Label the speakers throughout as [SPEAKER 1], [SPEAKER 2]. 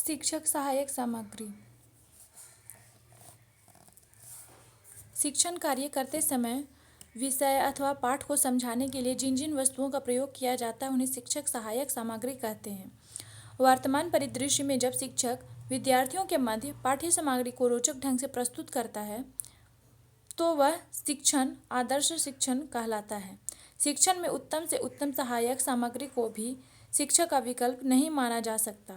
[SPEAKER 1] शिक्षक सहायक सामग्री। शिक्षण कार्य करते समय विषय अथवा पाठ को समझाने के लिए जिन जिन वस्तुओं का प्रयोग किया जाता है उन्हें शिक्षक सहायक सामग्री कहते हैं। वर्तमान परिदृश्य में जब शिक्षक विद्यार्थियों के मध्य पाठ्य सामग्री को रोचक ढंग से प्रस्तुत करता है तो वह शिक्षण आदर्श शिक्षण कहलाता है। शिक्षण में उत्तम से उत्तम सहायक सामग्री को भी शिक्षक का विकल्प नहीं माना जा सकता।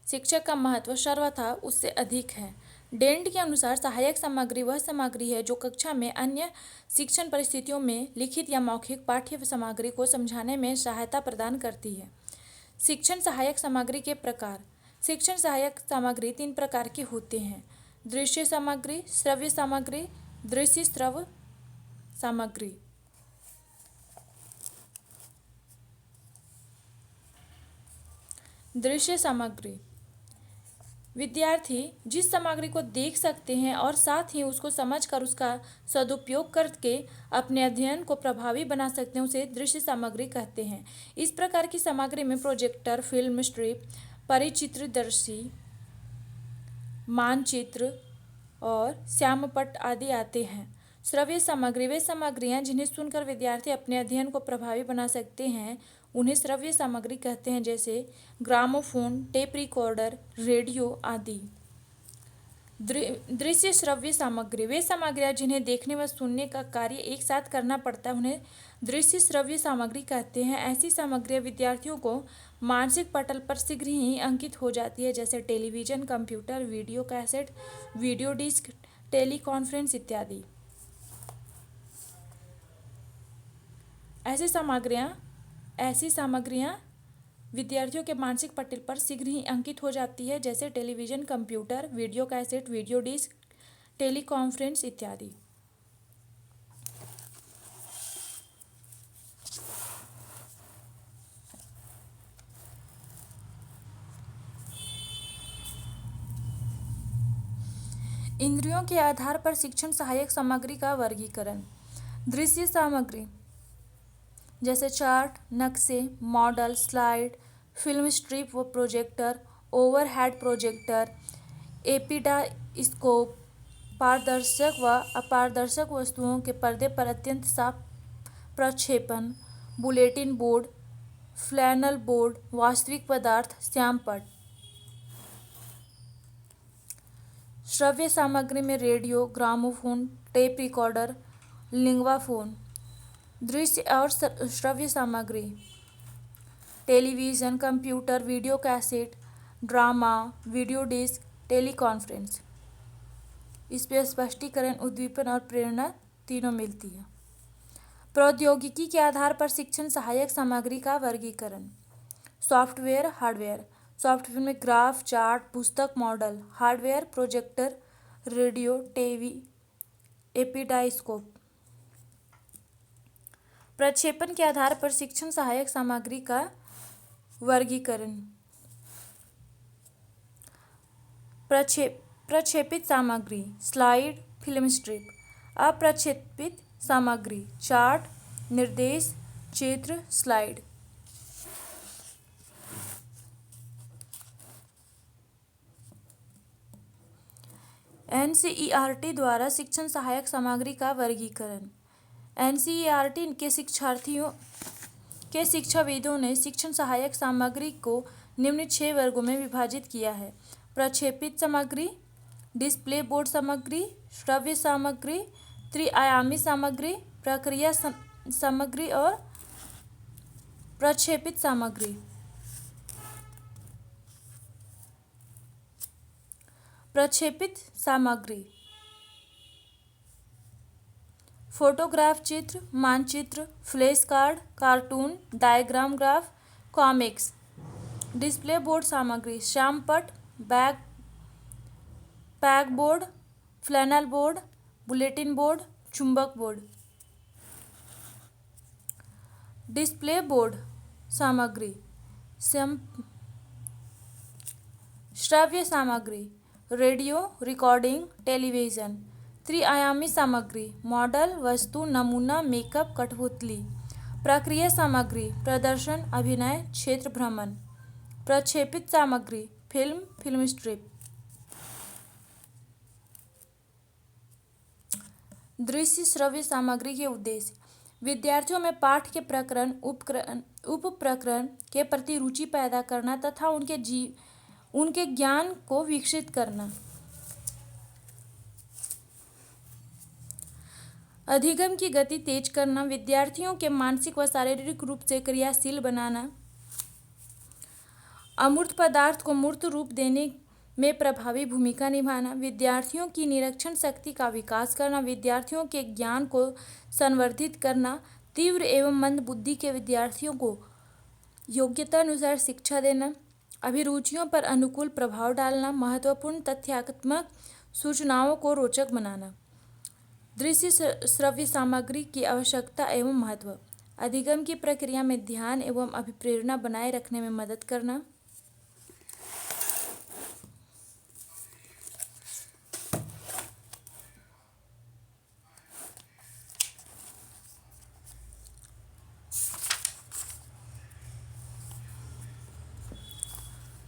[SPEAKER 1] शिक्षक का महत्व सर्वथा उससे अधिक है। डेंट के अनुसार सहायक सामग्री वह सामग्री है जो कक्षा में अन्य शिक्षण परिस्थितियों में लिखित या मौखिक पाठ्य सामग्री को समझाने में सहायता प्रदान करती है। शिक्षण सहायक सामग्री के प्रकार। शिक्षण सहायक सामग्री 3 प्रकार के होते हैं: दृश्य सामग्री, श्रव्य सामग्री, दृश्य श्रव्य सामग्री। दृश्य सामग्री विद्यार्थी जिस सामग्री को देख सकते हैं और साथ ही उसको समझकर उसका सदुपयोग करके अपने अध्ययन को प्रभावी बना सकते हैं उसे दृश्य सामग्री कहते हैं। इस प्रकार की सामग्री में प्रोजेक्टर, फिल्म स्ट्रिप, परिचित्रदर्शी, मानचित्र और श्यामपट्ट आदि आते हैं। श्रव्य सामग्री वे सामग्रियाँ जिन्हें सुनकर विद्यार्थी अपने अध्ययन को प्रभावी बना सकते हैं उन्हें श्रव्य सामग्री कहते हैं, जैसे ग्रामोफोन, टेप रिकॉर्डर, रेडियो आदि। दृश्य श्रव्य सामग्री वे सामग्रियाँ जिन्हें देखने व सुनने का कार्य एक साथ करना पड़ता है उन्हें दृश्य श्रव्य सामग्री कहते हैं। ऐसी सामग्रियाँ विद्यार्थियों को मानसिक पटल पर शीघ्र ही अंकित हो जाती है, जैसे television, computer, video cassette, video disc, teleconference इत्यादि। ऐसी सामग्रियाँ विद्यार्थियों के मानसिक पटल पर शीघ्र ही अंकित हो जाती है, जैसे television, computer, video cassette, video disc, teleconference इत्यादि। इंद्रियों के आधार पर शिक्षण सहायक सामग्री का वर्गीकरण। दृश्य सामग्री जैसे चार्ट, नक्शे, मॉडल, स्लाइड, फिल्म स्ट्रिप व प्रोजेक्टर, ओवरहेड प्रोजेक्टर, एपिडाइस्कोप, पारदर्शक व अपारदर्शक वस्तुओं के पर्दे पर अत्यंत साफ प्रक्षेपण, बुलेटिन बोर्ड, फ्लैनल बोर्ड, वास्तविक पदार्थ, श्यामपट्ट। श्रव्य सामग्री में radio, gramophone, tape recorder, Linguaphone. दृश्य और श्रव्य सामग्री television, computer, video cassette, drama, video disc, teleconference. इस पर स्पष्टीकरण, उद्दीपन और प्रेरणा तीनों मिलती है। प्रौद्योगिकी के आधार पर शिक्षण सहायक सामग्री का वर्गीकरण। Software, hardware. सॉफ्टवेयर में ग्राफ, चार्ट, पुस्तक, model. Hardware projector, radio, TV, episcope. प्रक्षेपण के आधार पर शिक्षण सहायक सामग्री का वर्गीकरण। प्रक्षेपित सामग्री, स्लाइड, फिल्म स्ट्रिप। अप्रक्षेपित सामग्री, चार्ट, निर्देश चित्र, स्लाइड। एनसीईआरटी द्वारा शिक्षण सहायक सामग्री का वर्गीकरण। एनसीईआरटी के शिक्षाविदों ने शिक्षण सहायक सामग्री को निम्न 6 वर्गों में विभाजित किया है: प्रक्षेपित सामग्री, डिस्प्ले बोर्ड सामग्री, श्रव्य सामग्री, त्रि-आयामी सामग्री, प्रक्रिया सामग्री और प्रक्षेपित सामग्री। प्रक्षेपित सामग्री फोटोग्राफ चित्र, मानचित्र, flash card, cartoon, diagram graph, comics. Display board सामग्री श्यामपट्ट, pack board, flannel board, bulletin board, चुंबक बोर्ड। डिस्प्ले बोर्ड सामग्री श्रव्य सामग्री रेडियो, रिकॉर्डिंग, टेलीविज़न। त्रि-आयामी सामग्री मॉडल, वस्तु, नमूना, मेकअप, कठपुतली। प्रक्रिया सामग्री प्रदर्शन, अभिनय, क्षेत्र भ्रमण। प्रक्षेपित सामग्री, फिल्म, फिल्म स्ट्रिप। दृश्य श्रव्य सामग्री के उद्देश्य: विद्यार्थियों में पाठ के प्रकरण उप प्रकरण के प्रति रुचि पैदा करना तथा उनके ज्ञान को विकसित करना। अधिगम की गति तेज करना, विद्यार्थियों के मानसिक व शारीरिक रूप से क्रियाशील बनाना। अमूर्त पदार्थ को मूर्त रूप देने में प्रभावी भूमिका निभाना। विद्यार्थियों की निरीक्षण शक्ति का विकास करना, विद्यार्थियों के ज्ञान को संवर्धित करना। तीव्र एवं मंद बुद्धि के विद्यार्थियों को योग्यता अनुसार शिक्षा देना। अभिरुचियों पर अनुकूल प्रभाव डालना। महत्वपूर्ण तथ्यात्मक सूचनाओं को रोचक बनाना। दृश्य श्रव्य सामग्री की आवश्यकता एवं महत्व: अधिगम की प्रक्रिया में ध्यान एवं अभिप्रेरणा बनाए रखने में मदद करना।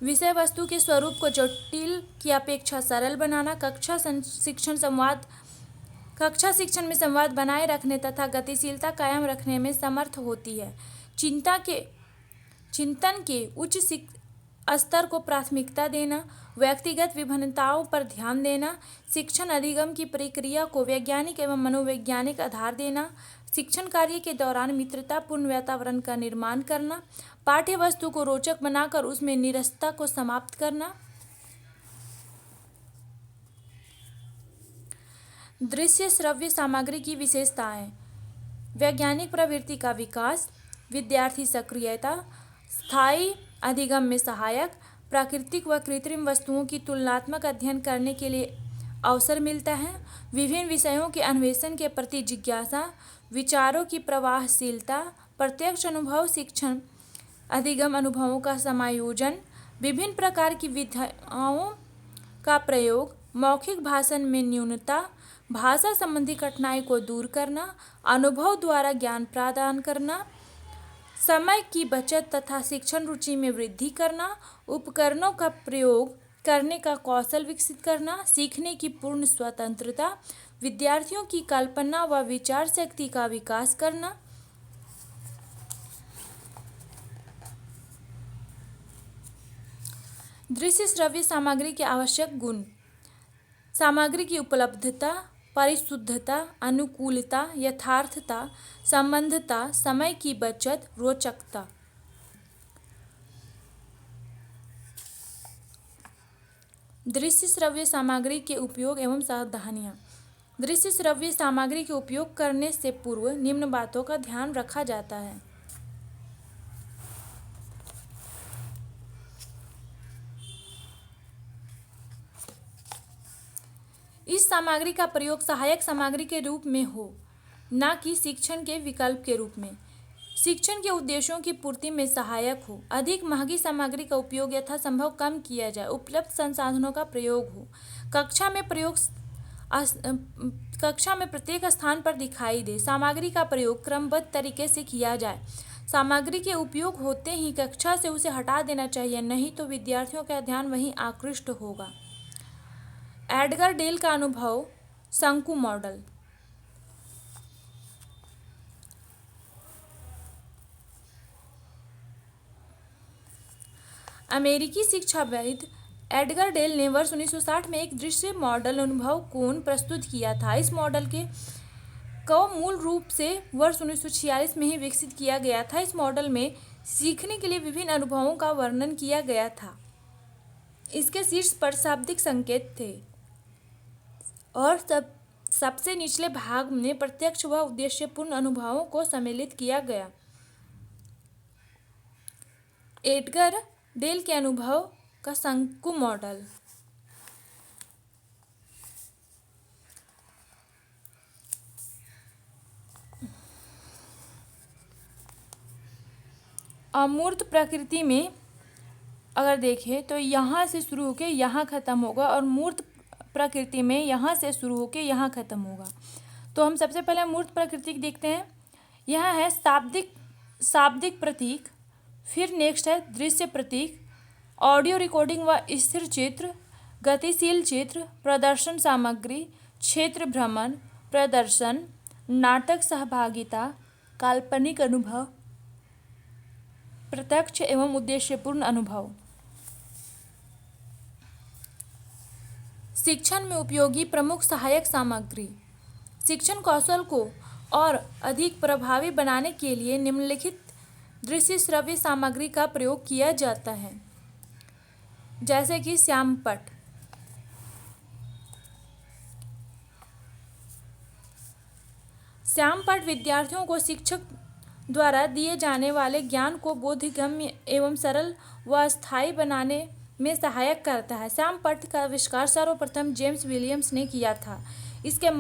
[SPEAKER 1] विषय वस्तु के स्वरूप को जटिल की अपेक्षा सरल बनाना। कक्षा शिक्षण में संवाद बनाए रखने तथा गतिशीलता कायम रखने में समर्थ होती है। चिंतन के उच्च स्तर को प्राथमिकता देना। व्यक्तिगत विभिन्नताओं पर ध्यान देना। शिक्षण अधिगम की प्रक्रिया को वैज्ञानिक एवं मनोवैज्ञानिक आधार देना। शिक्षण कार्य के दौरान मित्रतापूर्ण वातावरण का निर्माण करना। पाठ्य वस्तु को रोचक बनाकर उसमें नीरसता को समाप्त करना। दृश्य श्रव्य सामग्री की विशेषताएं: वैज्ञानिक प्रवृत्ति का विकास, विद्यार्थी सक्रियता, स्थायी अधिगम में सहायक, प्राकृतिक व कृत्रिम वस्तुओं की तुलनात्मक अध्ययन करने के लिए अवसर मिलता है, विभिन्न विषयों के अन्वेषण के प्रति जिज्ञासा, विचारों की प्रवाहशीलता, प्रत्यक्ष अनुभव शिक्षण, अधिगम अनुभवों का समायोजन, विभिन्न प्रकार की विधियों का प्रयोग, मौखिक भाषण में न्यूनता, भाषा संबंधी कठिनाई को दूर करना, अनुभव द्वारा ज्ञान प्रदान करना, समय की बचत तथा शिक्षण रुचि में वृद्धि करना, उपकरणों का प्रयोग करने का कौशल विकसित करना, सीखने की पूर्ण स्वतंत्रता, विद्यार्थियों की कल्पना व विचार शक्ति का विकास करना। दृश्य श्रव्य सामग्री के आवश्यक गुण: सामग्री की उपलब्धता, परिशुद्धता, अनुकूलता, यथार्थता, संबंधता, समय की बचत, रोचकता। दृश्य श्रव्य सामग्री के उपयोग एवं सावधानियां: दृश्य श्रव्य सामग्री के उपयोग करने से पूर्व निम्न बातों का ध्यान रखा जाता है। इस सामग्री का प्रयोग सहायक सामग्री के रूप में हो, न कि शिक्षण के विकल्प के रूप में। शिक्षण के उद्देश्यों की पूर्ति में सहायक हो। अधिक महंगी सामग्री का उपयोग यथासंभव कम किया जाए। उपलब्ध संसाधनों का प्रयोग हो। कक्षा में प्रत्येक स्थान पर दिखाई दे। सामग्री का प्रयोग क्रमबद्ध तरीके से किया जाए। सामग्री के उपयोग होते ही कक्षा से उसे हटा देना चाहिए, नहीं तो विद्यार्थियों का ध्यान वहीं आकृष्ट होगा। एडगर डेल का अनुभव शंकु मॉडल। अमेरिकी शिक्षाविद एडगर डेल ने वर्ष 1960 में एक दृश्य मॉडल अनुभव कोण प्रस्तुत किया था। इस मॉडल को मूल रूप से वर्ष 1946 में ही विकसित किया गया था। इस मॉडल में सीखने के लिए विभिन्न अनुभवों का वर्णन किया गया था। इसके शीर्ष पर शाब्दिक संकेत थे और सबसे निचले भाग में प्रत्यक्ष व उद्देश्यपूर्ण अनुभवों को सम्मिलित किया गया। एडगर डेल के अनुभव का शंकु मॉडल। अमूर्त प्रकृति में अगर देखें तो यहाँ से शुरू होकर यहाँ खत्म होगा और मूर्त प्रकृति में यहाँ से शुरू होकर यहाँ खत्म होगा। तो हम सबसे पहले मूर्त प्रकृति देखते हैं। यह है शाब्दिक प्रतीक, फिर नेक्स्ट है दृश्य प्रतीक, ऑडियो रिकॉर्डिंग व स्थिर चित्र, गतिशील चित्र, प्रदर्शन सामग्री, क्षेत्र भ्रमण, प्रदर्शन, नाटक सहभागिता, काल्पनिक अनुभव, प्रत्यक्ष एवं उद्देश्यपूर्ण अनुभव। शिक्षण में उपयोगी प्रमुख सहायक सामग्री। शिक्षण कौशल को और अधिक प्रभावी बनाने के लिए निम्नलिखित दृश्य श्रव्य सामग्री का प्रयोग किया जाता है, जैसे कि श्यामपट्ट। श्यामपट्ट विद्यार्थियों को शिक्षक द्वारा दिए जाने वाले ज्ञान को बोधगम्य एवं सरल व स्थायी बनाने में सहायक करता है। श्यामपट्ट का आविष्कार सर्वप्रथम जेम्स विलियम्स ने किया था। इसके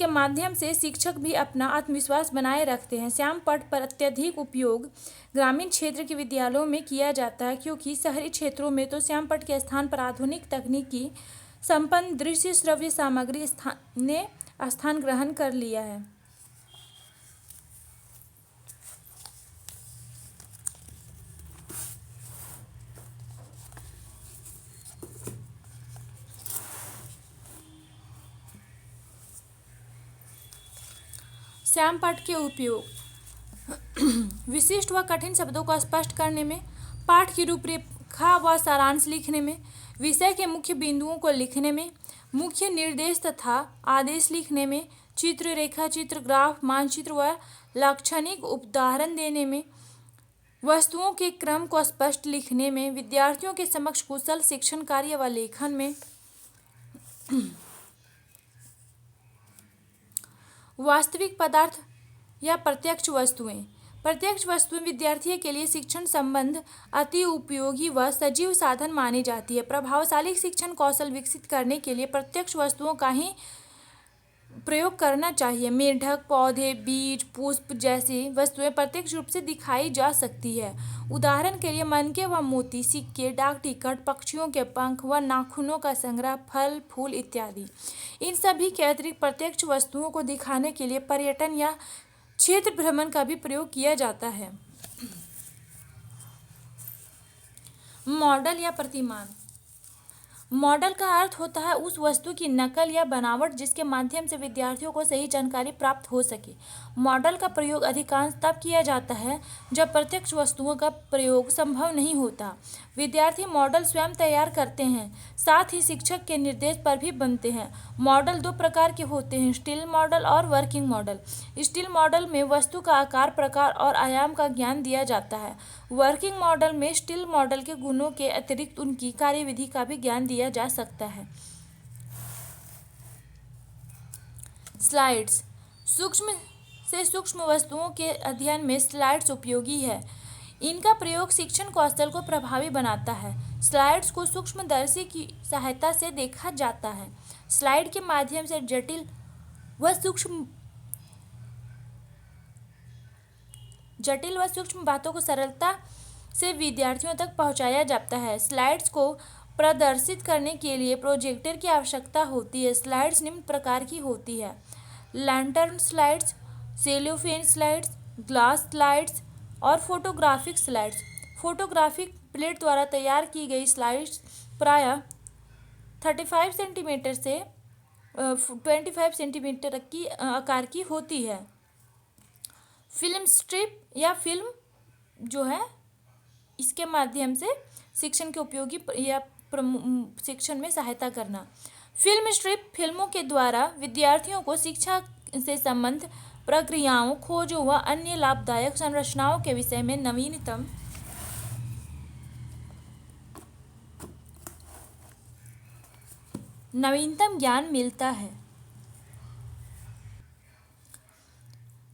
[SPEAKER 1] माध्यम से शिक्षक भी अपना आत्मविश्वास बनाए रखते हैं। श्यामपट्ट पर अत्यधिक उपयोग ग्रामीण क्षेत्र के विद्यालयों में किया जाता है, क्योंकि शहरी क्षेत्रों में तो श्यामपट्ट के स्थान पर आधुनिक तकनीकी संपन्न दृश्य श्रव्य सामग्री ने स्थान ग्रहण कर लिया है। श्यामपट्ट के उपयोग। विशिष्ट व कठिन शब्दों को स्पष्ट करने में, पाठ की रूपरेखा व सारांश लिखने में, विषय के मुख्य बिंदुओं को लिखने में, मुख्य निर्देश तथा आदेश लिखने में, चित्र, रेखाचित्र, ग्राफ, मानचित्र व लाक्षणिक उदाहरण देने में, वस्तुओं के क्रम को स्पष्ट लिखने में, विद्यार्थियों के समक्ष कुशल शिक्षण कार्य व लेखन में, वास्तविक पदार्थ या प्रत्यक्ष वस्तुएं। प्रत्यक्ष वस्तुएं विद्यार्थी के लिए शिक्षण संबंध अति उपयोगी व सजीव साधन मानी जाती है। प्रभावशाली शिक्षण कौशल विकसित करने के लिए प्रत्यक्ष वस्तुओं का ही प्रयोग करना चाहिए। मेढक, पौधे, बीज, पुष्प जैसी वस्तुएं प्रत्यक्ष रूप से दिखाई जा सकती है। उदाहरण के लिए मनके व मोती, सिक्के, डाक टिकट, पक्षियों के पंख व नाखूनों का संग्रह, फल, फूल इत्यादि। इन सभी के अतिरिक्त प्रत्यक्ष वस्तुओं को दिखाने के लिए पर्यटन या क्षेत्र भ्रमण का भी प्रयोग किया जाता है। मॉडल या प्रतिमान। मॉडल का अर्थ होता है उस वस्तु की नकल या बनावट जिसके माध्यम से विद्यार्थियों को सही जानकारी प्राप्त हो सके। मॉडल का प्रयोग अधिकांश तब किया जाता है जब प्रत्यक्ष वस्तुओं का प्रयोग संभव नहीं होता। विद्यार्थी मॉडल स्वयं तैयार करते हैं, साथ ही शिक्षक के निर्देश पर भी बनते हैं। मॉडल दो प्रकार के होते हैं, स्टिल मॉडल और वर्किंग मॉडल। स्टिल मॉडल में वस्तु का आकार, प्रकार और आयाम का ज्ञान दिया जाता है। वर्किंग मॉडल में स्टिल मॉडल के गुणों के अतिरिक्त उनकी कार्यविधि का भी ज्ञान दिया जा सकता है। स्लाइड्स। सूक्ष्म से सूक्ष्म वस्तुओं के अध्ययन में स्लाइड्स उपयोगी है। इनका प्रयोग शिक्षण कौशल को प्रभावी बनाता है। स्लाइड्स को सूक्ष्मदर्शी की सहायता से देखा जाता है। स्लाइड के माध्यम से जटिल व सूक्ष्म बातों को सरलता से विद्यार्थियों तक पहुंचाया जाता है। स्लाइड्स को प्रदर्शित करने के लिए प्रोजेक्टर की आवश्यकता होती है। स्लाइड्स निम्न प्रकार की होती है: lantern slides, cellophane slides, glass slides और फोटोग्राफिक स्लाइड्स। फोटोग्राफिक प्लेट द्वारा तैयार की गई स्लाइड्स प्रायः 35 सेंटीमीटर से 25 सेंटीमीटर की आकार की होती है। फिल्म स्ट्रिप या फिल्म जो है, इसके माध्यम से शिक्षण के उपयोगी या शिक्षण में सहायता करना। फिल्म स्ट्रिप फिल्मों के द्वारा विद्यार्थियों को शिक्षा से संबंध प्रक्रियाओं, खोजों व अन्य लाभदायक संरचनाओं के विषय में नवीनतम ज्ञान मिलता है।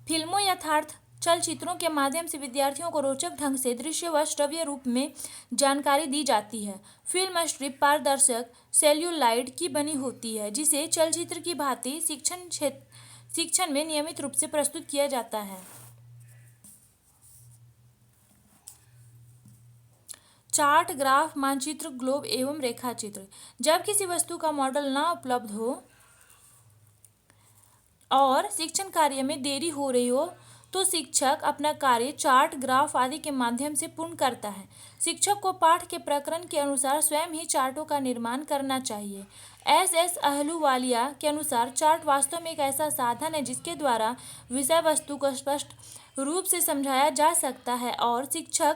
[SPEAKER 1] फिल्मों यथार्थ चलचित्रों के माध्यम से विद्यार्थियों को रोचक ढंग से दृश्य व श्रव्य रूप में जानकारी दी जाती है। फिल्म स्ट्रिप पारदर्शक सेल्यूलाइड की बनी होती है, जिसे चलचित्र की भांति शिक्षण में नियमित रूप से प्रस्तुत किया जाता है। चार्ट, ग्राफ, मानचित्र, ग्लोब एवं रेखाचित्र। जब किसी वस्तु का मॉडल न उपलब्ध हो और शिक्षण कार्य में देरी हो रही हो तो शिक्षक अपना कार्य चार्ट, ग्राफ आदि के माध्यम से पूर्ण करता है। शिक्षक को पाठ के प्रकरण के अनुसार स्वयं ही चार्टों का निर्माण करना चाहिए। एस अहलूवालिया के अनुसार चार्ट वास्तव में एक ऐसा साधन है जिसके द्वारा विषय वस्तु को स्पष्ट रूप से समझाया जा सकता है और शिक्षण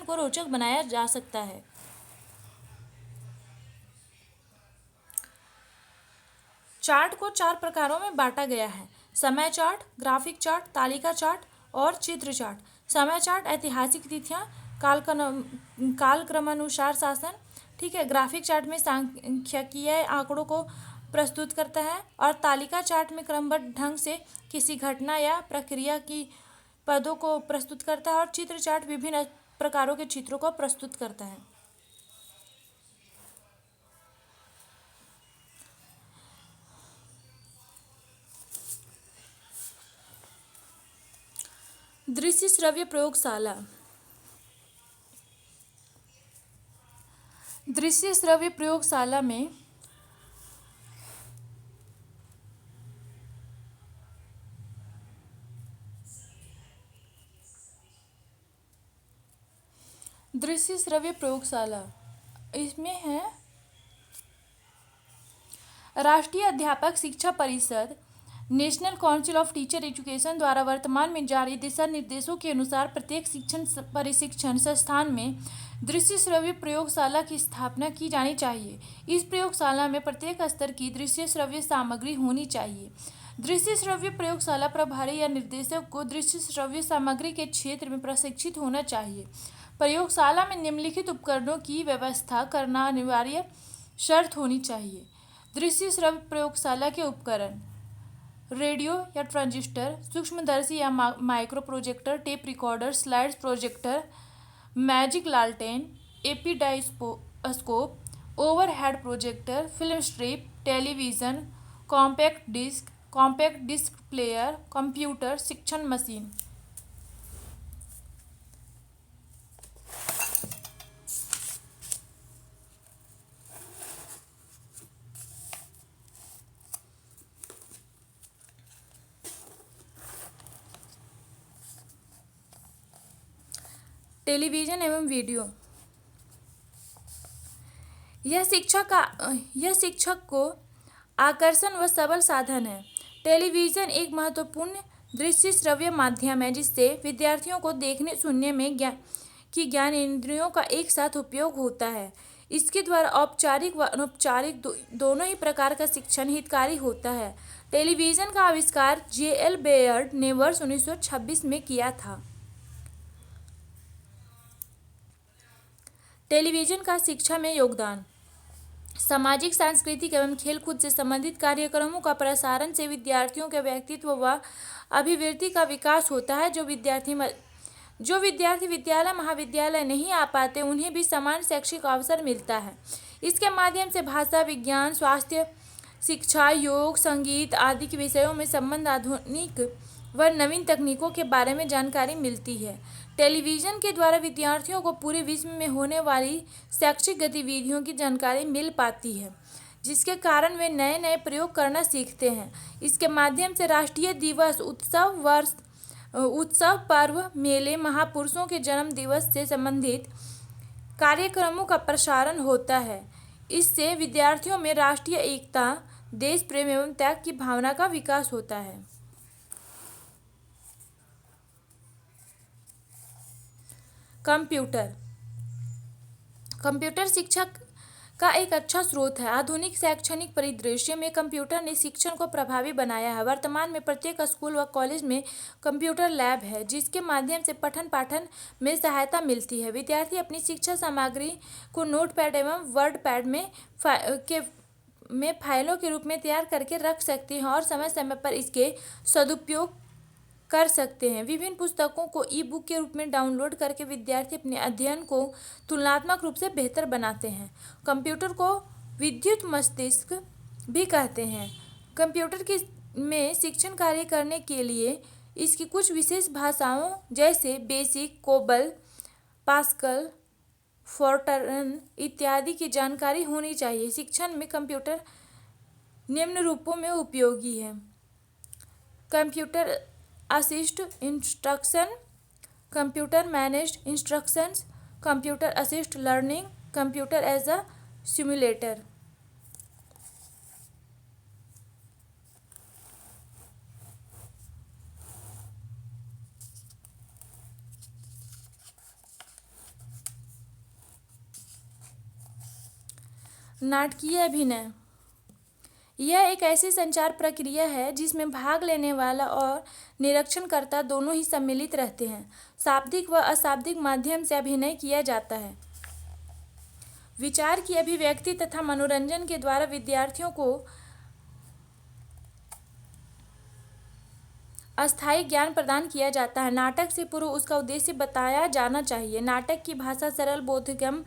[SPEAKER 1] को रोचक बनाया जा सकता है। चार्ट को 4 प्रकारों में बांटा गया है: समय चार्ट, ग्राफिक चार्ट, तालिका चार्ट और चित्र चार्ट। समय चार्ट ऐतिहासिक तिथियां, कालक्रमानुसार शासन, ठीक है। ग्राफिक चार्ट में सांख्यिकीय आंकड़ों को प्रस्तुत करता है और तालिका चार्ट में क्रमबद्ध ढंग से किसी घटना या प्रक्रिया की पदों को प्रस्तुत करता है और चित्र चार्ट विभिन्न प्रकारों के चित्रों को प्रस्तुत करता है। दृश्य श्रव्य प्रयोगशाला। दृश्य श्रव्य प्रयोगशाला में इसमें है राष्ट्रीय अध्यापक शिक्षा परिषद, national council of teacher education द्वारा वर्तमान में जारी दिशा निर्देशों के अनुसार प्रत्येक प्रशिक्षण संस्थान में दृश्य श्रव्य प्रयोगशाला की स्थापना की जानी चाहिए। इस प्रयोगशाला में प्रत्येक स्तर की दृश्य श्रव्य सामग्री होनी चाहिए। दृश्य श्रव्य प्रयोगशाला प्रभारी या निर्देशक को दृश्य श्रव्य सामग्री के क्षेत्र में प्रशिक्षित होना चाहिए। प्रयोगशाला में निम्नलिखित उपकरणों की व्यवस्था करना अनिवार्य शर्त होनी चाहिए। दृश्य श्रव्य प्रयोगशाला के उपकरण: रेडियो या ट्रांजिस्टर, सूक्ष्मदर्शी या micro projector, tape recorder, slide projector, magic लालटेन, epidiascope, overhead projector, film strip, television, compact disc player, computer, शिक्षण मशीन। टेलीविज़न एवं वीडियो। यह शिक्षक को आकर्षण व सबल साधन है। टेलीविज़न एक महत्वपूर्ण दृश्य श्रव्य माध्यम है जिससे विद्यार्थियों को देखने सुनने में ज्ञान इंद्रियों का एक साथ उपयोग होता है। इसके द्वारा औपचारिक व अनौपचारिक दोनों ही प्रकार का शिक्षण हितकारी होता है। टेलीविज़न का आविष्कार J.L. बेयर्ड ने वर्ष 1926 में किया था। टेलीविज़न का शिक्षा में योगदान: सामाजिक, सांस्कृतिक एवं खेलकूद से संबंधित कार्यक्रमों का प्रसारण से विद्यार्थियों के व्यक्तित्व व अभिवृद्धि का विकास होता है। जो विद्यार्थी विद्यालय महाविद्यालय नहीं आ पाते उन्हें भी समान शैक्षिक अवसर मिलता है। इसके माध्यम से भाषा, विज्ञान, स्वास्थ्य, शिक्षा, योग, संगीत आदि के विषयों में संबंध आधुनिक व नवीन तकनीकों के बारे में जानकारी मिलती है। टेलीविज़न के द्वारा विद्यार्थियों को पूरे विश्व में होने वाली शैक्षिक गतिविधियों की जानकारी मिल पाती है जिसके कारण वे नए नए प्रयोग करना सीखते हैं। इसके माध्यम से राष्ट्रीय दिवस, उत्सव, पर्व, मेले, महापुरुषों के जन्म दिवस से संबंधित कार्यक्रमों का प्रसारण होता है। इससे विद्यार्थियों में राष्ट्रीय एकता, देश प्रेम एवं त्याग की भावना का विकास होता है। कंप्यूटर शिक्षा का एक अच्छा स्रोत है। आधुनिक शैक्षणिक परिदृश्य में कंप्यूटर ने शिक्षण को प्रभावी बनाया है। वर्तमान में प्रत्येक स्कूल व कॉलेज में कंप्यूटर लैब है जिसके माध्यम से पठन पाठन में सहायता मिलती है। विद्यार्थी अपनी शिक्षा सामग्री को नोटपैड एवं वर्डपैड में फाइलों के रूप में तैयार करके रख सकते हैं और समय समय पर इसके सदुपयोग कर सकते हैं। विभिन्न पुस्तकों को ई-बुक के रूप में डाउनलोड करके विद्यार्थी अपने अध्ययन को तुलनात्मक रूप से बेहतर बनाते हैं। कंप्यूटर को विद्युत मस्तिष्क भी कहते हैं। कंप्यूटर में शिक्षण कार्य करने के लिए इसकी कुछ विशेष भाषाओं जैसे बेसिक, कोबल, पास्कल, फोर्ट्रन इत्यादि की जानकारी होनी चाहिए। शिक्षण में कंप्यूटर निम्न रूपों में उपयोगी है। Computer assist instruction, computer managed instructions, computer assist learning, computer as a simulator. नाटकीय अभिनय यह एक ऐसी संचार प्रक्रिया है जिसमें भाग लेने वाला और निरीक्षणकर्ता दोनों ही सम्मिलित रहते हैं। शाब्दिक व अशाब्दिक माध्यम से अभिनय किया जाता है। विचार की अभिव्यक्ति तथा मनोरंजन के द्वारा विद्यार्थियों को अस्थायी ज्ञान प्रदान किया जाता है। नाटक से पूर्व उसका उद्देश्य बताया जाना चाहिए। नाटक की भाषा सरल, बोधगम्य,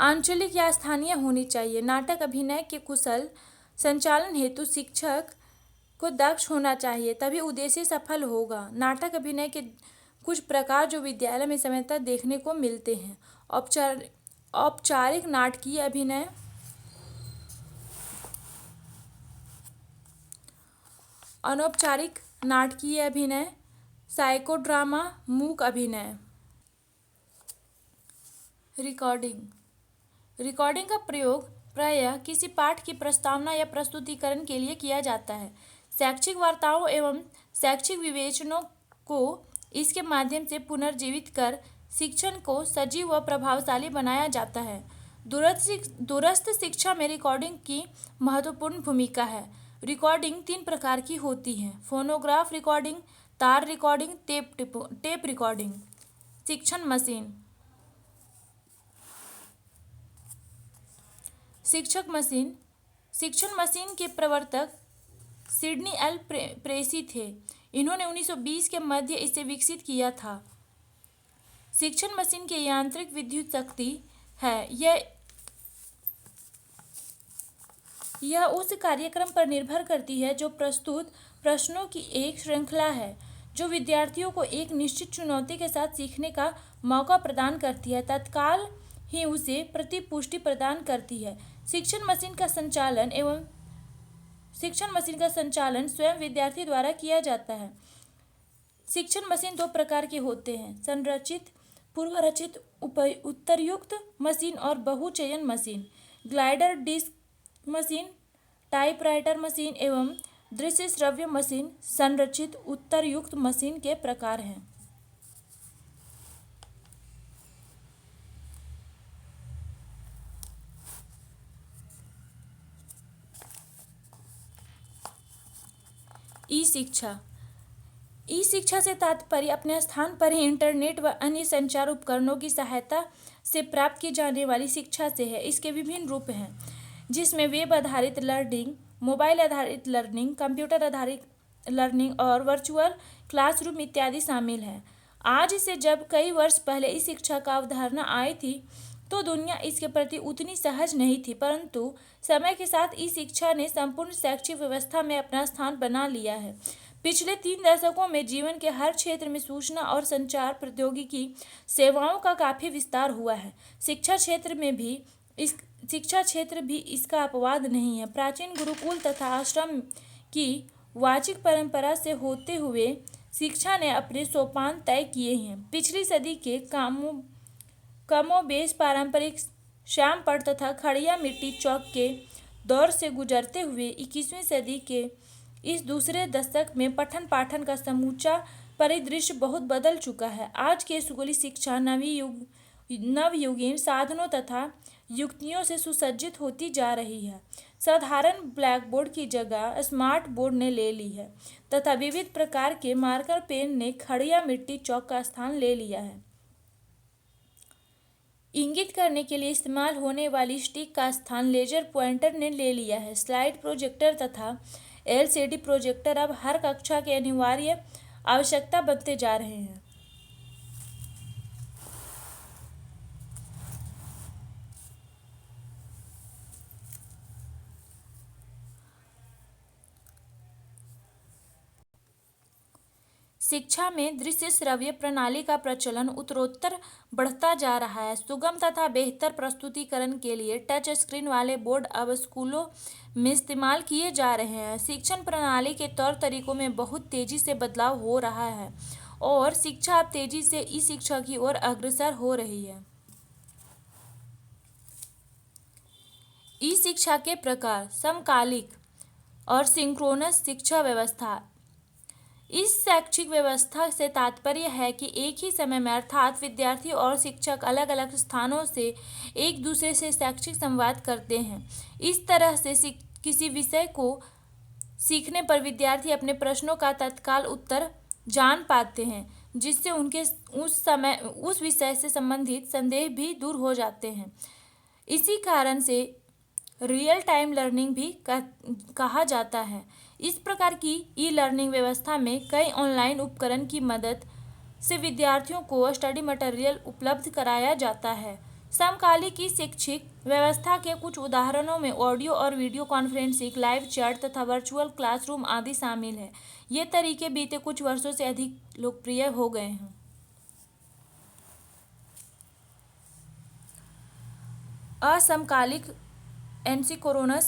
[SPEAKER 1] आंचलिक या स्थानीय होनी चाहिए। नाटक अभिनय के कुशल संचालन हेतु शिक्षक को दक्ष होना चाहिए, तभी उद्देश्य सफल होगा। नाटक अभिनय के कुछ प्रकार जो विद्यालय में सामान्यतः देखने को मिलते हैं। औपचारिक नाटकीय अभिनय, अनौपचारिक नाटकीय अभिनय, साइकोड्रामा, मूक अभिनय। रिकॉर्डिंग का प्रयोग प्रायः किसी पाठ की प्रस्तावना या प्रस्तुतिकरण के लिए किया जाता है। शैक्षिक वार्ताओं एवं शैक्षिक विवेचनों को इसके माध्यम से पुनर्जीवित कर शिक्षण को सजीव व प्रभावशाली बनाया जाता है। दूरस्थ शिक्षा में रिकॉर्डिंग की महत्वपूर्ण भूमिका है। रिकॉर्डिंग 3 प्रकार की होती है: फोनोग्राफ रिकॉर्डिंग, तार रिकॉर्डिंग, टेप रिकॉर्डिंग। शिक्षण मशीन शिक्षण मशीन के प्रवर्तक सिडनी एल प्रेसी थे। इन्होंने 1920 के मध्य इसे विकसित किया था। शिक्षण मशीन की यांत्रिक विद्युत शक्ति है। यह उस कार्यक्रम पर निर्भर करती है जो प्रस्तुत प्रश्नों की एक श्रृंखला है, जो विद्यार्थियों को एक निश्चित चुनौती के साथ सीखने का मौका प्रदान करती है, तत्काल ही उसे प्रतिपुष्टि प्रदान करती है। शिक्षण मशीन का संचालन स्वयं विद्यार्थी द्वारा किया जाता है। शिक्षण मशीन 2 प्रकार के होते हैं: संरचित, पूर्वरचित उत्तरयुक्त मशीन और बहुचयन machine. Glider disc machine, typewriter machine एवं दृश्य श्रव्य मशीन संरचित उत्तरयुक्त मशीन के प्रकार हैं। ई शिक्षा से तात्पर्य अपने स्थान पर ही इंटरनेट व अन्य संचार उपकरणों की सहायता से प्राप्त की जाने वाली शिक्षा से है। इसके विभिन्न रूप हैं, जिसमें वेब आधारित लर्निंग, मोबाइल आधारित लर्निंग, कंप्यूटर आधारित लर्निंग और वर्चुअल क्लासरूम इत्यादि शामिल हैं। आज से जब कई वर्ष पहले इस शिक्षा का अवधारणा आई थी तो दुनिया इसके प्रति उतनी सहज नहीं थी, परंतु समय के साथ ई शिक्षा ने संपूर्ण शैक्षिक व्यवस्था में अपना स्थान बना लिया है। पिछले 3 दशकों में जीवन के हर क्षेत्र में सूचना और संचार प्रौद्योगिकी सेवाओं का काफ़ी विस्तार हुआ है। शिक्षा क्षेत्र भी इसका अपवाद नहीं है। प्राचीन गुरुकुल तथा आश्रम की वाचिक परंपरा से होते हुए शिक्षा ने अपने सोपान तय किए हैं। पिछली सदी के कमोबेश पारंपरिक श्यामपट्ट तथा खड़िया मिट्टी चौक के दौर से गुजरते हुए 21वीं सदी के इस दूसरे दशक में पठन पाठन का समूचा परिदृश्य बहुत बदल चुका है। आज के स्कूली शिक्षा नवयुगीन साधनों तथा युक्तियों से सुसज्जित होती जा रही है। साधारण ब्लैक बोर्ड की जगह स्मार्ट बोर्ड ने ले ली है तथा विविध प्रकार के मार्कर पेन ने खड़िया मिट्टी चौक का स्थान ले लिया है। इंगित करने के लिए इस्तेमाल होने वाली स्टिक का स्थान लेजर पॉइंटर ने ले लिया है। स्लाइड प्रोजेक्टर तथा एलसीडी प्रोजेक्टर अब हर कक्षा के अनिवार्य आवश्यकता बनते जा रहे हैं। शिक्षा में दृश्य श्रव्य प्रणाली का प्रचलन उत्तरोत्तर बढ़ता जा रहा है। सुगम तथा बेहतर प्रस्तुतिकरण के लिए टच स्क्रीन वाले बोर्ड अब स्कूलों में इस्तेमाल किए जा रहे हैं। शिक्षण प्रणाली के तौर तरीकों में बहुत तेजी से बदलाव हो रहा है और शिक्षा अब तेजी से ई शिक्षा की ओर अग्रसर हो रही है। ई शिक्षा के प्रकार: समकालिक और सिंक्रोनस शिक्षा व्यवस्था। इस शैक्षिक व्यवस्था से तात्पर्य है कि एक ही समय में अर्थात विद्यार्थी और शिक्षक अलग अलग स्थानों से एक दूसरे से शैक्षिक संवाद करते हैं। इस तरह से किसी विषय को सीखने पर विद्यार्थी अपने प्रश्नों का तत्काल उत्तर जान पाते हैं, जिससे उनके उस विषय से संबंधित संदेह भी दूर हो जाते हैं। इसी कारण से रियल टाइम लर्निंग भी कहा जाता है। इस प्रकार की ई लर्निंग व्यवस्था में कई ऑनलाइन उपकरण की मदद से विद्यार्थियों को स्टडी मटेरियल उपलब्ध कराया जाता है। समकालिक की शैक्षिक व्यवस्था के कुछ उदाहरणों में ऑडियो और वीडियो कॉन्फ्रेंसिंग, लाइव चैट तथा वर्चुअल क्लासरूम आदि शामिल है। ये तरीके बीते कुछ वर्षों से अधिक लोकप्रिय हो गए हैं। असमकालिक एसिंक्रोनस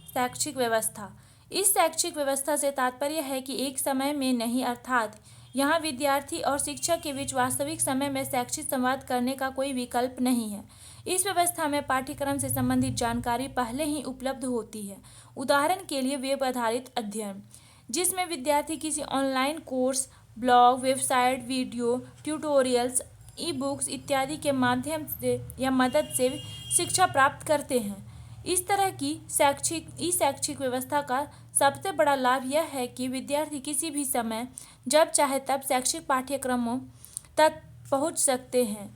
[SPEAKER 1] शैक्षिक व्यवस्था। इस शैक्षिक व्यवस्था से तात्पर्य है कि एक समय में नहीं, अर्थात यहाँ विद्यार्थी और शिक्षक के बीच वास्तविक समय में शैक्षिक संवाद करने का कोई विकल्प नहीं है। इस व्यवस्था में पाठ्यक्रम से संबंधित जानकारी पहले ही उपलब्ध होती है। उदाहरण के लिए वेब आधारित अध्ययन, जिसमें विद्यार्थी किसी online course, blog, website, video tutorials, e books इत्यादि के माध्यम से या मदद से शिक्षा प्राप्त करते हैं। इस तरह की शैक्षिक व्यवस्था का सबसे बड़ा लाभ यह है कि विद्यार्थी किसी भी समय जब चाहे तब शैक्षिक पाठ्यक्रमों तक पहुंच सकते हैं।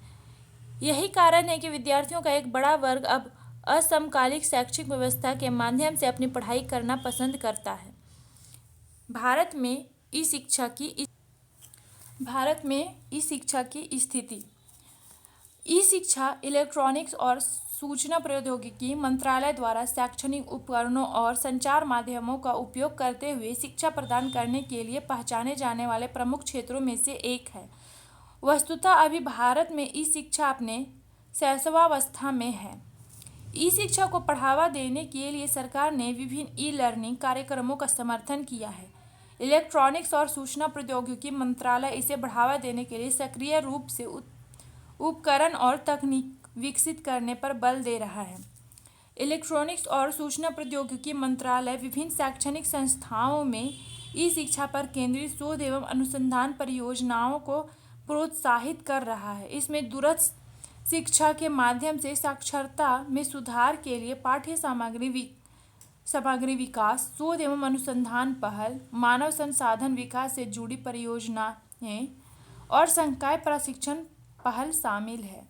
[SPEAKER 1] यही कारण है कि विद्यार्थियों का एक बड़ा वर्ग अब असमकालिक शैक्षिक व्यवस्था के माध्यम से अपनी पढ़ाई करना पसंद करता है। भारत में ई शिक्षा की स्थिति। ई शिक्षा इलेक्ट्रॉनिक्स और सूचना प्रौद्योगिकी मंत्रालय द्वारा शैक्षणिक उपकरणों और संचार माध्यमों का उपयोग करते हुए शिक्षा प्रदान करने के लिए पहचाने जाने वाले प्रमुख क्षेत्रों में से एक है। वस्तुतः अभी भारत में ई शिक्षा अपने शैशवावस्था में है। ई शिक्षा को बढ़ावा देने के लिए सरकार ने विभिन्न ई लर्निंग कार्यक्रमों का समर्थन किया है। इलेक्ट्रॉनिक्स और सूचना प्रौद्योगिकी मंत्रालय इसे बढ़ावा देने के लिए सक्रिय रूप से उपकरण और तकनीक विकसित करने पर बल दे रहा है। इलेक्ट्रॉनिक्स और सूचना प्रौद्योगिकी मंत्रालय विभिन्न शैक्षणिक संस्थाओं में ई शिक्षा पर केंद्रित शोध एवं अनुसंधान परियोजनाओं को प्रोत्साहित कर रहा है। इसमें दूरस्थ शिक्षा के माध्यम से साक्षरता में सुधार के लिए पाठ्य सामग्री विकास, शोध एवं अनुसंधान पहल, मानव संसाधन विकास से जुड़ी परियोजनाएं और संकाय प्रशिक्षण पहल शामिल है।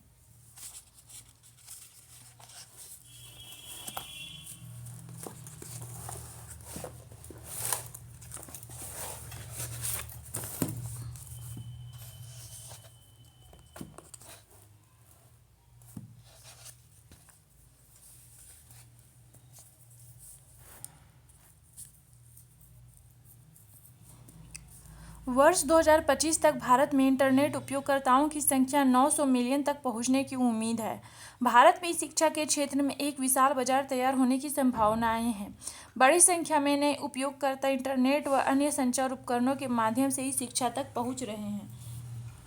[SPEAKER 1] वर्ष 2025 तक भारत में इंटरनेट उपयोगकर्ताओं की संख्या 900 मिलियन तक पहुंचने की उम्मीद है। भारत में शिक्षा के क्षेत्र में एक विशाल बाजार तैयार होने की संभावनाएं हैं। बड़ी संख्या में नए उपयोगकर्ता इंटरनेट व अन्य संचार उपकरणों के माध्यम से ही शिक्षा तक पहुंच रहे हैं।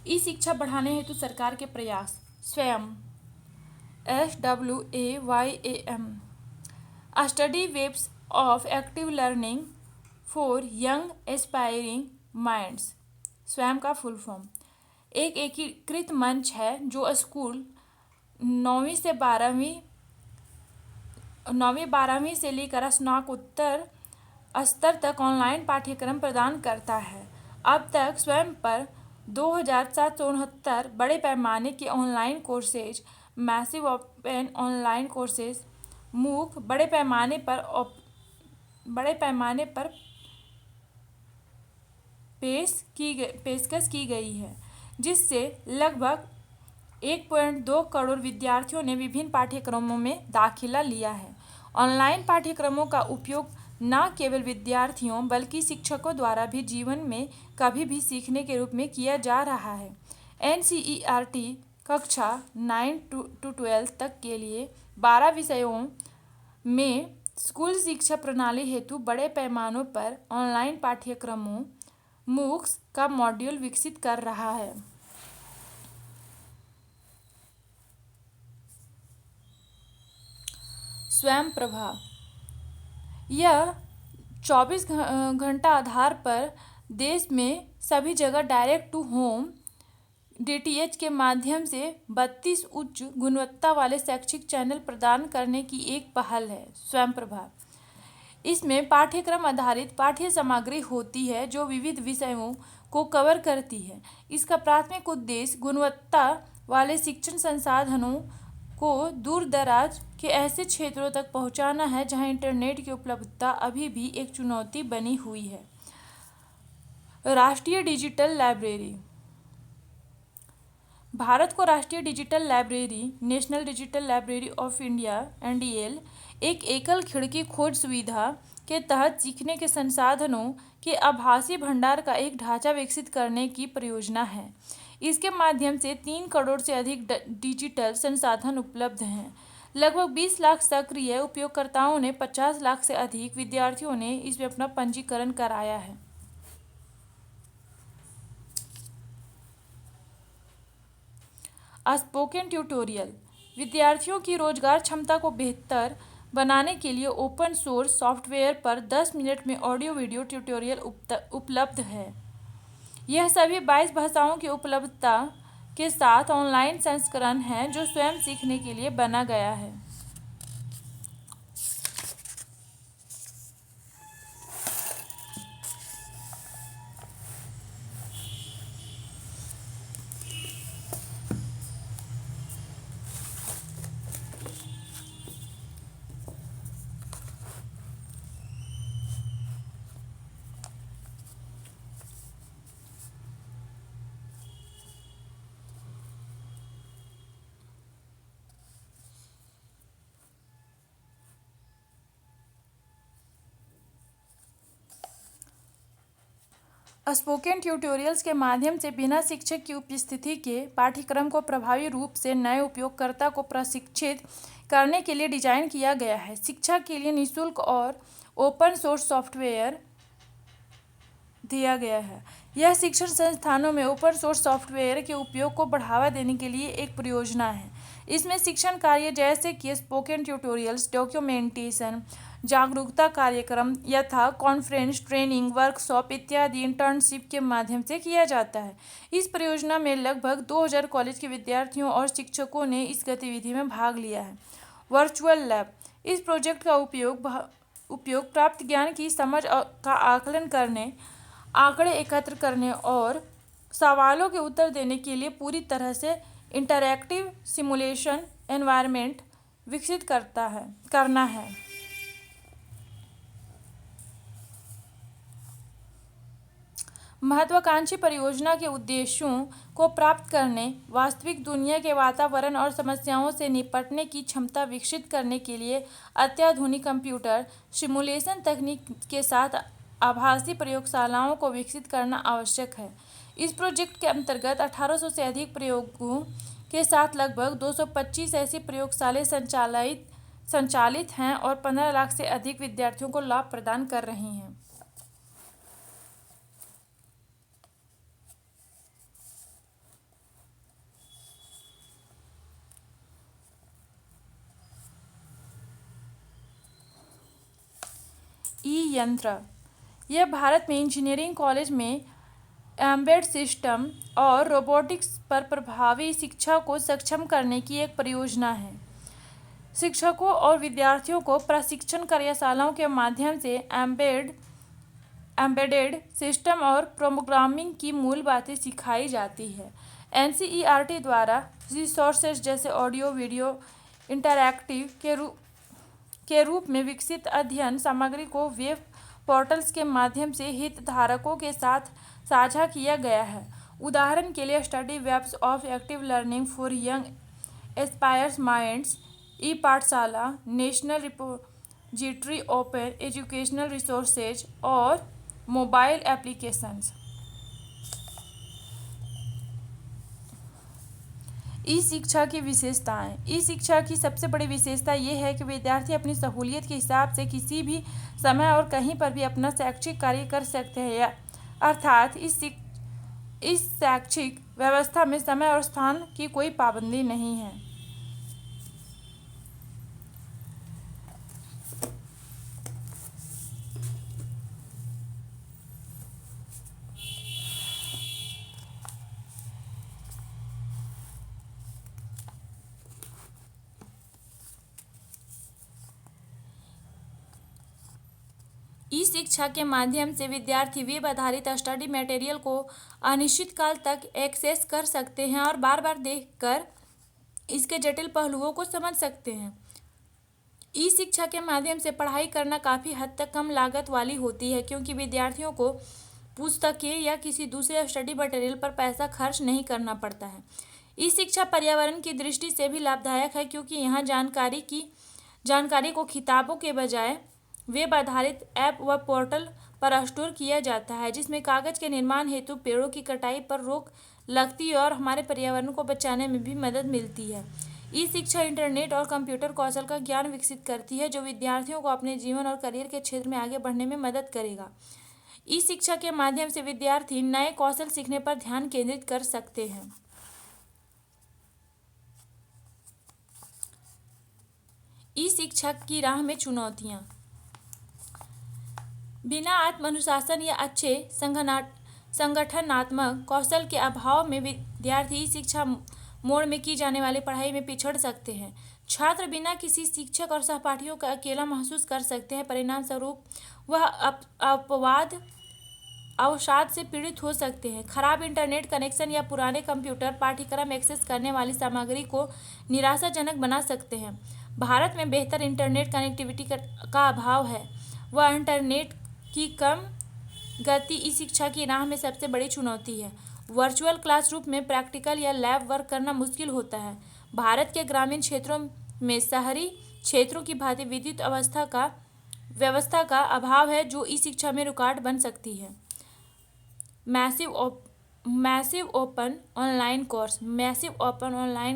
[SPEAKER 1] ई शिक्षा बढ़ाने हेतु सरकार के प्रयास। Swayam SWAYAM study webs of active learning for young aspiring minds. Swayam का फुल फॉर्म एक एकीकृत मंच है जो स्कूल 9वीं 12वीं से लेकर स्नातकोत्तर स्तर तक ऑनलाइन पाठ्यक्रम प्रदान करता है। अब तक स्वयं पर 2769 बड़े पैमाने के online courses, massive open online courses, मूक बड़े पैमाने पर पेशकश की गई है, जिससे लगभग 1.2 करोड़ विद्यार्थियों ने विभिन्न पाठ्यक्रमों में दाखिला लिया है। ऑनलाइन पाठ्यक्रमों का उपयोग न केवल विद्यार्थियों बल्कि शिक्षकों द्वारा भी जीवन में कभी भी सीखने के रूप में किया जा रहा है। NCERT कक्षा 9 to 12 तक के लिए 12 विषयों में स्कूल शिक्षा प्रणाली हेतु बड़े पैमानों पर ऑनलाइन पाठ्यक्रमों MOOCs का मॉड्यूल विकसित कर रहा है। स्वयं प्रभा यह 24 घंटा आधार पर देश में सभी जगह डायरेक्ट टू होम DTH के माध्यम से 32 उच्च गुणवत्ता वाले शैक्षिक चैनल प्रदान करने की एक पहल है। स्वयं प्रभा इसमें पाठ्यक्रम आधारित पाठ्य सामग्री होती है जो विविध विषयों को कवर करती है। इसका प्राथमिक उद्देश्य गुणवत्ता वाले शिक्षण संसाधनों को दूर दराज के ऐसे क्षेत्रों तक पहुंचाना है जहां इंटरनेट की उपलब्धता अभी भी एक चुनौती बनी हुई है। राष्ट्रीय डिजिटल लाइब्रेरी भारत को राष्ट्रीय digital library national digital library of India NDL एक एकल खिड़की खोज सुविधा के तहत सीखने के संसाधनों के आभासी भंडार का एक ढांचा विकसित करने की परियोजना है। इसके माध्यम से 3 करोड़ से अधिक डिजिटल संसाधन उपलब्ध हैं। लगभग 20 लाख सक्रिय उपयोगकर्ताओं ने 50 लाख से अधिक विद्यार्थियों ने इसमें अपना पंजीकरण कराया है। स्पोकन ट्यूटोरियल विद्यार्थियों की रोजगार क्षमता को बेहतर बनाने के लिए ओपन सोर्स सॉफ्टवेयर पर 10 मिनट में ऑडियो वीडियो ट्यूटोरियल उपलब्ध है। यह सभी 22 भाषाओं की उपलब्धता के साथ ऑनलाइन संस्करण है जो स्वयं सीखने के लिए बना गया है। स्पोकन ट्यूटोरियल्स के माध्यम से बिना शिक्षक की उपस्थिति के पाठ्यक्रम को प्रभावी रूप से नए उपयोगकर्ता को प्रशिक्षित करने के लिए डिजाइन किया गया है। शिक्षा के लिए निःशुल्क और ओपन सोर्स सॉफ्टवेयर दिया गया है। यह शिक्षण संस्थानों में ओपन सोर्स सॉफ्टवेयर के उपयोग को बढ़ावा देने के लिए एक परियोजना है। इसमें शिक्षण कार्य जैसे कि स्पोकन ट्यूटोरियल्स, डॉक्यूमेंटेशन, जागरूकता कार्यक्रम यथा कॉन्फ्रेंस, ट्रेनिंग, वर्कशॉप इत्यादि इंटर्नशिप के माध्यम से किया जाता है। इस परियोजना में लगभग 2000 कॉलेज के विद्यार्थियों और शिक्षकों ने इस गतिविधि में भाग लिया है। वर्चुअल लैब इस प्रोजेक्ट का उपयोग प्राप्त ज्ञान की समझ का आकलन करने, आंकड़े एकत्र करने और सवालों के उत्तर देने के लिए पूरी तरह से इंटरैक्टिव सिमुलेशन एनवायरनमेंट विकसित करना है। महत्वाकांक्षी परियोजना के उद्देश्यों को प्राप्त करने, वास्तविक दुनिया के वातावरण और समस्याओं से निपटने की क्षमता विकसित करने के लिए अत्याधुनिक कंप्यूटर सिमुलेशन तकनीक के साथ आभासी प्रयोगशालाओं को विकसित करना आवश्यक है। इस प्रोजेक्ट के अंतर्गत 1800 से अधिक प्रयोगों के साथ लगभग 225 ऐसी प्रयोगशालाएं संचालित हैं और 15 लाख से अधिक विद्यार्थियों को लाभ प्रदान कर रही हैं। यंत्र यह भारत में इंजीनियरिंग कॉलेज में एम्बेड सिस्टम और रोबोटिक्स पर प्रभावी शिक्षा को सक्षम करने की एक परियोजना है। शिक्षकों और विद्यार्थियों को प्रशिक्षण कार्यशालाओं के माध्यम से एम्बेडेड सिस्टम और प्रोग्रामिंग की मूल बातें सिखाई जाती है। NCERT द्वारा रिसोर्सेज जैसे ऑडियो वीडियो इंटरैक्टिव के रूप में विकसित अध्ययन सामग्री को वेब पोर्टल्स के माध्यम से हितधारकों के साथ साझा किया गया है। उदाहरण के लिए study webs of active learning for young aspiring minds, e Pathshala, national repository open educational resources और मोबाइल एप्लीकेशंस। ई शिक्षा की विशेषताएं। ई शिक्षा की सबसे बड़ी विशेषता ये है कि विद्यार्थी अपनी सहूलियत के हिसाब से किसी भी समय और कहीं पर भी अपना शैक्षिक कार्य कर सकते हैं, या अर्थात इस शैक्षिक व्यवस्था में समय और स्थान की कोई पाबंदी नहीं है। ई शिक्षा के माध्यम से विद्यार्थी वेब आधारित स्टडी मटेरियल को अनिश्चित काल तक एक्सेस कर सकते हैं और बार बार देखकर इसके जटिल पहलुओं को समझ सकते हैं। ई शिक्षा के माध्यम से पढ़ाई करना काफ़ी हद तक कम लागत वाली होती है, क्योंकि विद्यार्थियों को पुस्तकें या किसी दूसरे स्टडी मटेरियल पर पैसा खर्च नहीं करना पड़ता है। ई शिक्षा पर्यावरण की दृष्टि से भी लाभदायक है, क्योंकि यहाँ जानकारी को किताबों के बजाय वेब आधारित ऐप व पोर्टल पर स्टोर किया जाता है, जिसमें कागज के निर्माण हेतु पेड़ों की कटाई पर रोक लगती है और हमारे पर्यावरण को बचाने में भी मदद मिलती है। ई शिक्षा इंटरनेट और कंप्यूटर कौशल का ज्ञान विकसित करती है, जो विद्यार्थियों को अपने जीवन और करियर के क्षेत्र में आगे बढ़ने में मदद करेगा। ई शिक्षा के माध्यम से विद्यार्थी नए कौशल सीखने पर ध्यान केंद्रित कर सकते हैं। ई शिक्षा की राह में चुनौतियाँ। बिना आत्म अनुशासन या अच्छे संगठनात्मक कौशल के अभाव में विद्यार्थी ई शिक्षा मोड में की जाने वाली पढ़ाई में पिछड़ सकते हैं। छात्र बिना किसी शिक्षक और सहपाठियों का अकेला महसूस कर सकते हैं। परिणाम स्वरूप वह अवसाद से पीड़ित हो सकते हैं। खराब इंटरनेट कनेक्शन या पुराने कंप्यूटर पाठ्यक्रम एक्सेस करने वाली सामग्री को निराशाजनक बना सकते हैं। भारत में बेहतर इंटरनेट कनेक्टिविटी का अभाव है। वह इंटरनेट की कम गति ई शिक्षा की राह में सबसे बड़ी चुनौती है। वर्चुअल क्लासरूम में प्रैक्टिकल या लैब वर्क करना मुश्किल होता है। भारत के ग्रामीण क्षेत्रों में शहरी क्षेत्रों की भांति विद्युत व्यवस्था का अभाव है, जो ई शिक्षा में रुकावट बन सकती है। मैसिव ओपन ऑनलाइन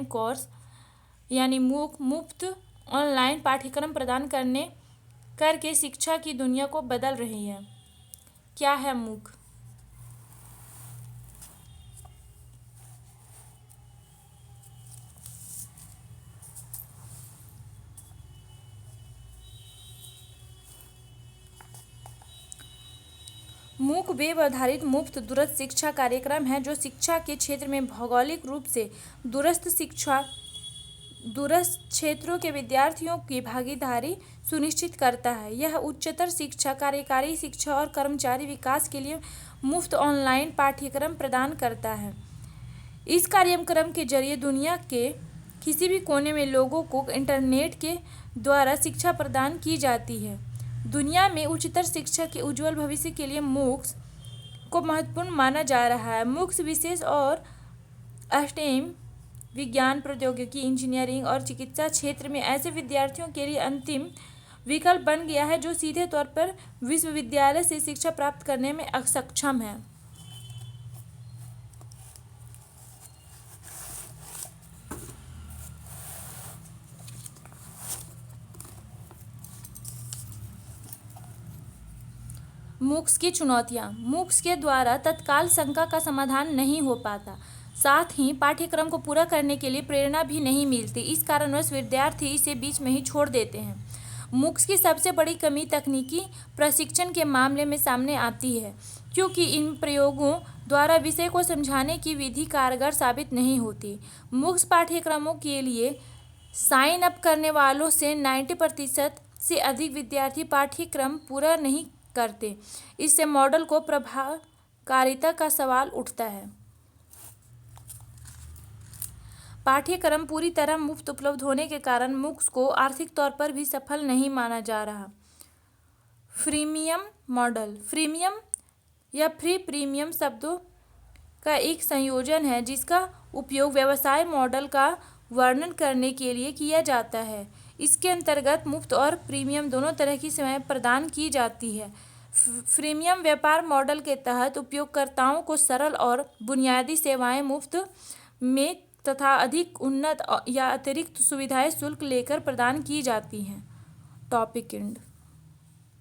[SPEAKER 1] कोर्स यानी मूक मुफ्त ऑनलाइन पाठ्यक्रम प्रदान करके शिक्षा की दुनिया को बदल रही है। क्या है मूक? मूक वेब आधारित मुफ्त दूरस्थ शिक्षा कार्यक्रम है, जो शिक्षा के क्षेत्र में भौगोलिक रूप से दूरस्थ क्षेत्रों के विद्यार्थियों की भागीदारी सुनिश्चित करता है। यह उच्चतर शिक्षा, कार्यकारी शिक्षा और कर्मचारी विकास के लिए मुफ्त ऑनलाइन पाठ्यक्रम प्रदान करता है। इस कार्यक्रम के जरिए दुनिया के किसी भी कोने में लोगों को इंटरनेट के द्वारा शिक्षा प्रदान की जाती है। दुनिया में उच्चतर शिक्षा के उज्ज्वल भविष्य के लिए मूक्स को महत्वपूर्ण माना जा रहा है। मूक्स विशेष और स्टेम विज्ञान, प्रौद्योगिकी, इंजीनियरिंग और चिकित्सा क्षेत्र में ऐसे विद्यार्थियों के लिए अंतिम विकल्प बन गया है जो सीधे तौर पर विश्वविद्यालय से शिक्षा प्राप्त करने में असक्षम है। मूक्स की चुनौतियाँ। मूक्स के द्वारा तत्काल शंका का समाधान नहीं हो पाता, साथ ही पाठ्यक्रम को पूरा करने के लिए प्रेरणा भी नहीं मिलती। इस कारणवश विद्यार्थी इसे बीच में ही छोड़ देते हैं। मूक्स की सबसे बड़ी कमी तकनीकी प्रशिक्षण के मामले में सामने आती है, क्योंकि इन प्रयोगों द्वारा विषय को समझाने की विधि कारगर साबित नहीं होती। मूक्स पाठ्यक्रमों के लिए साइन अप करने वालों से 90% से अधिक विद्यार्थी पाठ्यक्रम पूरा नहीं करते। इससे मॉडल को प्रभावकारिता का सवाल उठता है। पाठ्यक्रम पूरी तरह मुफ्त उपलब्ध होने के कारण मूक्स को आर्थिक तौर पर भी सफल नहीं माना जा रहा। Freemium model. फ्रीमियम या फ्री प्रीमियम शब्दों का एक संयोजन है, जिसका उपयोग व्यवसाय मॉडल का वर्णन करने के लिए किया जाता है। इसके अंतर्गत मुफ्त और प्रीमियम दोनों तरह की सेवाएं प्रदान की जाती है। फ्रीमियम व्यापार मॉडल के तहत उपयोगकर्ताओं को सरल और बुनियादी सेवाएं मुफ्त में तथा अधिक उन्नत या अतिरिक्त सुविधाएं शुल्क लेकर प्रदान की जाती हैं। Topic and.